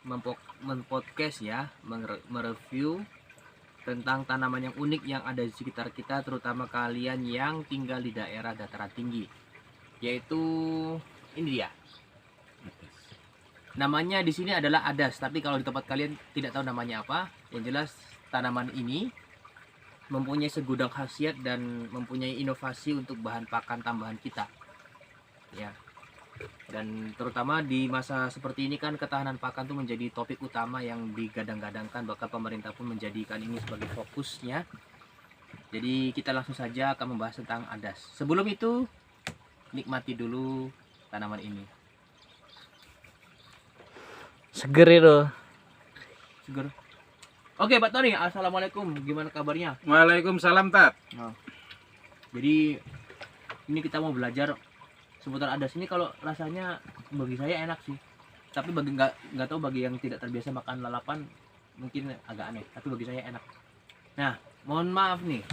mempodcast ya, mereview tentang tanaman yang unik yang ada di sekitar kita, terutama kalian yang tinggal di daerah dataran tinggi. Yaitu ini dia. Namanya di sini adalah adas, tapi kalau di tempat kalian tidak tahu namanya apa. Yang jelas tanaman ini mempunyai segudang khasiat dan mempunyai inovasi untuk bahan pakan tambahan kita. Ya. Dan terutama di masa seperti ini kan ketahanan pakan tuh menjadi topik utama yang digadang-gadangkan, bahkan pemerintah pun menjadikan ini sebagai fokusnya. Jadi kita langsung saja akan membahas tentang adas. Sebelum itu nikmati dulu tanaman ini. Seger itu. Seger. Oke Pak Tony, assalamualaikum. Gimana kabarnya? Waalaikumsalam, Tat. Nah, jadi ini kita mau belajar seputar adas ini. Kalau rasanya bagi saya enak sih, tapi bagi nggak tahu bagi yang tidak terbiasa makan lalapan mungkin agak aneh, tapi bagi saya enak. Nah, mohon maaf nih,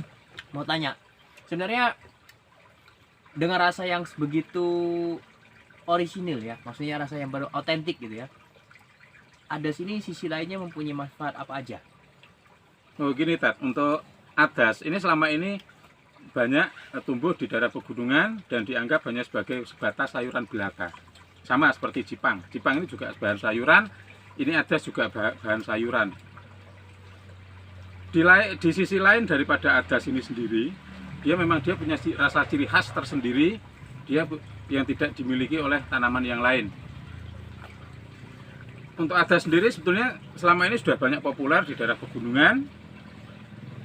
mau tanya, sebenarnya dengan rasa yang begitu orisinil ya, maksudnya rasa yang baru otentik gitu ya, adas ini sisi lainnya mempunyai manfaat apa aja? Oh gini, Tat, untuk adas ini selama ini banyak tumbuh di daerah pegunungan dan dianggap hanya sebagai sebatas sayuran belaka. Sama seperti Jipang. Jipang ini juga bahan sayuran, ini adas juga bahan sayuran. Di sisi lain daripada adas ini sendiri, dia punya rasa ciri khas tersendiri, dia yang tidak dimiliki oleh tanaman yang lain. Untuk adas sendiri sebetulnya selama ini sudah banyak populer di daerah pegunungan.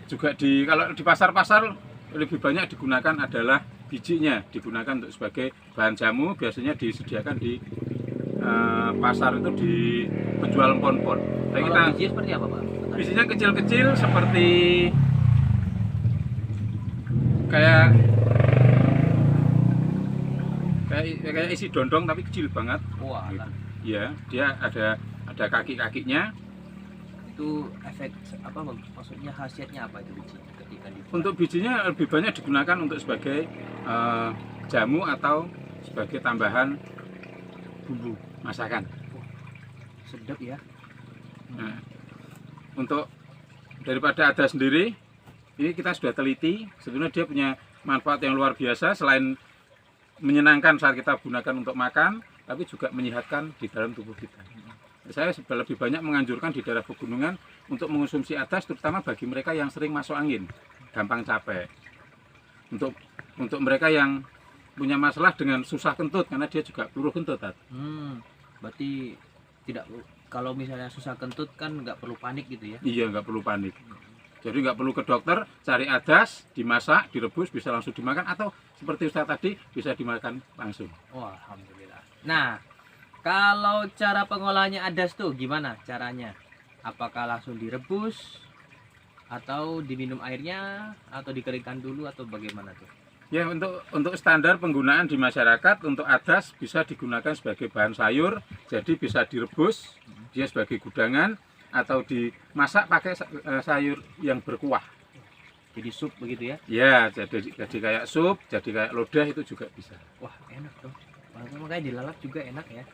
Juga kalau di pasar-pasar lebih banyak digunakan adalah bijinya, digunakan untuk sebagai bahan jamu, biasanya disediakan di pasar itu di penjual empon-empon. Kalau bijinya seperti apa Pak? Bijinya kecil-kecil seperti kayak isi dondong tapi kecil banget. Wah, Gitu. Ya, dia ada kaki-kakinya. Itu efek apa, maksudnya khasiatnya apa itu biji ketika Untuk bijinya lebih banyak digunakan untuk sebagai jamu atau sebagai tambahan bumbu masakan. sedap ya. Nah, untuk daripada adas sendiri, ini kita sudah teliti, sebenarnya dia punya manfaat yang luar biasa. Selain menyenangkan saat kita gunakan untuk makan, tapi juga menyehatkan di dalam tubuh kita. Saya lebih banyak menganjurkan di daerah pegunungan untuk mengonsumsi adas, terutama bagi mereka yang sering masuk angin, gampang capek. Untuk mereka yang punya masalah dengan susah kentut, karena dia juga peluru kentut. Berarti tidak, kalau misalnya susah kentut kan nggak perlu panik gitu ya? Iya, nggak perlu panik. Jadi nggak perlu ke dokter, cari adas, dimasak, direbus, bisa langsung dimakan, atau seperti Ustaz tadi bisa dimakan langsung. Wah, alhamdulillah. Nah, kalau cara pengolahannya adas tuh gimana caranya? Apakah langsung direbus atau diminum airnya atau dikeringkan dulu atau bagaimana tuh? Ya, untuk standar penggunaan di masyarakat, untuk adas bisa digunakan sebagai bahan sayur, jadi bisa direbus, dia sebagai gudangan, atau dimasak pakai sayur yang berkuah. Jadi sup begitu ya? Ya, jadi kayak sup, jadi kayak lodeh, itu juga bisa. Wah, enak tuh. Makanya dilalap juga enak ya.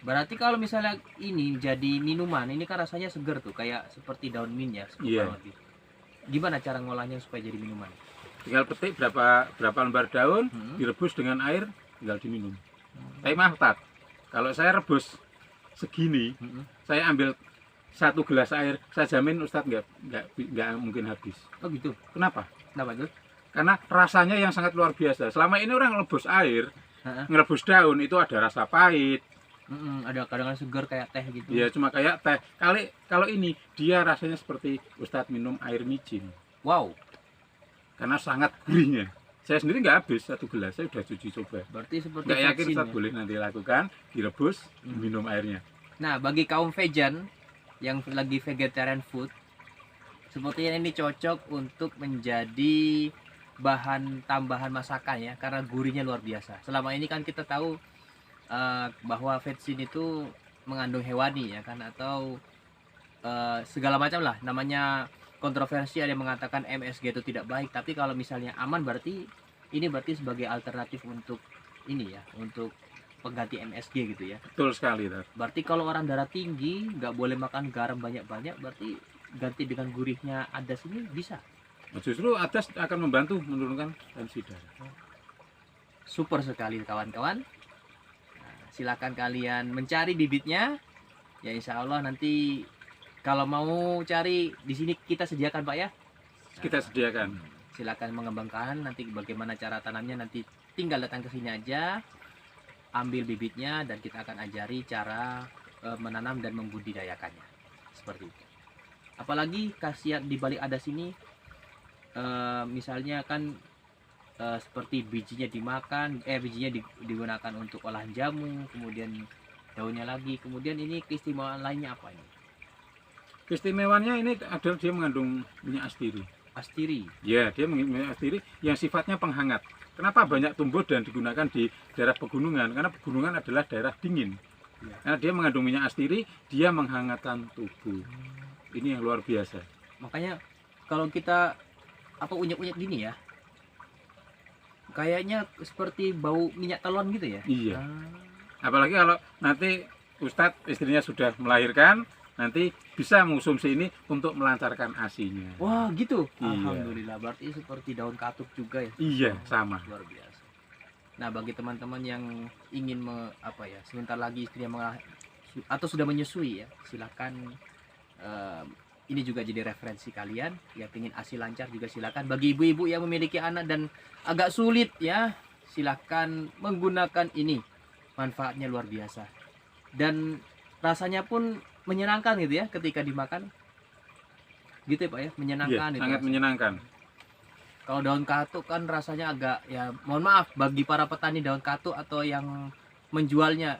Berarti kalau misalnya ini jadi minuman, ini kan rasanya seger tuh, kayak seperti daun mint ya, Iya. lebih. Gimana cara ngolahnya supaya jadi minuman? Tinggal petik berapa lembar daun, direbus dengan air, tinggal diminum. Tapi maaf, Tat, kalau saya rebus segini, saya ambil 1 gelas air, saya jamin Ustadz nggak mungkin habis. Oh gitu? Kenapa? Kenapa tuh? Karena rasanya yang sangat luar biasa. Selama ini orang ngerebus air, ngerebus daun itu ada rasa pahit. Ada kadang-kadang seger kayak teh gitu. Ya cuma kayak teh. Kalau ini dia rasanya seperti Ustadz minum air micin. Wow. Karena sangat gurihnya. Saya sendiri nggak habis 1 gelas, saya udah cuci coba. Berarti seperti Nggak yakin vaksin Ustadz ya? boleh nanti lakukan, direbus, minum airnya. Nah, bagi kaum vegan yang lagi vegetarian food, sepertinya ini cocok untuk menjadi bahan tambahan masakan ya, karena gurihnya luar biasa. Selama ini kan kita tahu bahwa vetsin itu mengandung hewani ya kan, atau segala macam lah, namanya kontroversi. Ada yang mengatakan MSG itu tidak baik, tapi kalau misalnya aman berarti ini berarti sebagai alternatif untuk ini ya, untuk pengganti MSG gitu ya. Betul sekali, Tar. Berarti kalau orang darah tinggi nggak boleh makan garam banyak-banyak, berarti ganti dengan gurihnya adas ini bisa. Nah, justru adas akan membantu menurunkan tensi darah. Super sekali kawan-kawan. Nah, silakan kalian mencari bibitnya. Ya insya Allah nanti kalau mau cari di sini kita sediakan Pak ya. Kita sediakan. Silakan mengembangkan, nanti bagaimana cara tanamnya nanti tinggal datang ke sini aja, ambil bibitnya dan kita akan ajari cara menanam dan membudidayakannya. Seperti itu. Apalagi khasiat di balik adas ini misalnya kan seperti bijinya dimakan, bijinya digunakan untuk olahan jamu, kemudian daunnya lagi, kemudian ini keistimewaan lainnya apa ini? Keistimewaannya ini adalah dia mengandung minyak astiri. Astiri. Ya, dia mengandung minyak astiri yang sifatnya penghangat. Kenapa banyak tumbuh dan digunakan di daerah pegunungan? Karena pegunungan adalah daerah dingin. Ya. Karena dia mengandung minyak astiri, dia menghangatkan tubuh. Ini yang luar biasa. Makanya kalau kita unyek-unyek gini ya, kayaknya seperti bau minyak telon gitu ya. Iya. Ah. Apalagi kalau nanti Ustadz istrinya sudah melahirkan, nanti bisa mengonsumsi ini untuk melancarkan ASI-nya. Wah gitu. Iya. Alhamdulillah, berarti seperti daun katuk juga ya. Iya, sama. Luar biasa. Nah bagi teman-teman yang ingin sebentar lagi istrinya atau sudah menyusui ya, silakan ini juga jadi referensi kalian. Yang ingin ASI lancar juga silakan. Bagi ibu-ibu yang memiliki anak dan agak sulit ya, silakan menggunakan ini. Manfaatnya luar biasa dan rasanya pun menyenangkan gitu ya ketika dimakan gitu ya Pak ya, menyenangkan. Iya, sangat menyenangkan. Kalau daun katuk kan rasanya agak ya, mohon maaf bagi para petani daun katuk atau yang menjualnya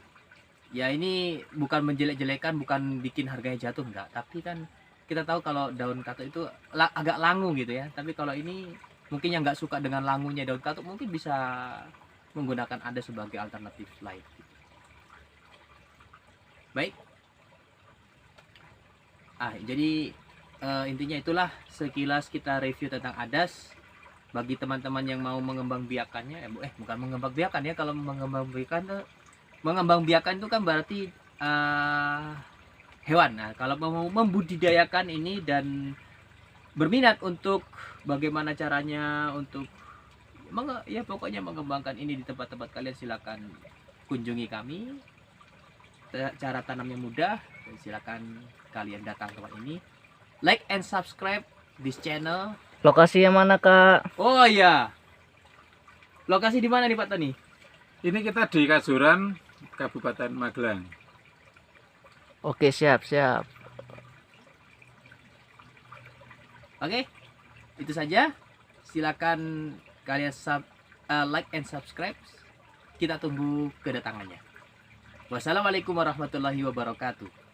ya, ini bukan menjelek-jelekan, bukan bikin harganya jatuh, enggak, tapi kan kita tahu kalau daun katuk itu agak langu gitu ya. Tapi kalau ini mungkin yang nggak suka dengan langunya daun katuk mungkin bisa menggunakan ada sebagai alternatif lain. Baik. Jadi intinya itulah sekilas kita review tentang adas. Bagi teman-teman yang mau mengembangbiakannya, bukan mengembangbiakan ya. Kalau mengembangbiakan itu kan berarti hewan. Nah, kalau mau membudidayakan ini dan berminat untuk bagaimana caranya untuk ya pokoknya mengembangkan ini di tempat-tempat kalian, silakan kunjungi kami. Cara tanamnya mudah, silakan kalian datang ke tempat ini. Like and subscribe this channel. Lokasi yang mana, Kak? Oh iya, lokasi di mana nih Pak Tony? Ini kita di Kajuran, Kabupaten Magelang. Oke, siap. Oke, itu saja. Silakan kalian like and subscribe. Kita tunggu kedatangannya. Wassalamualaikum warahmatullahi wabarakatuh.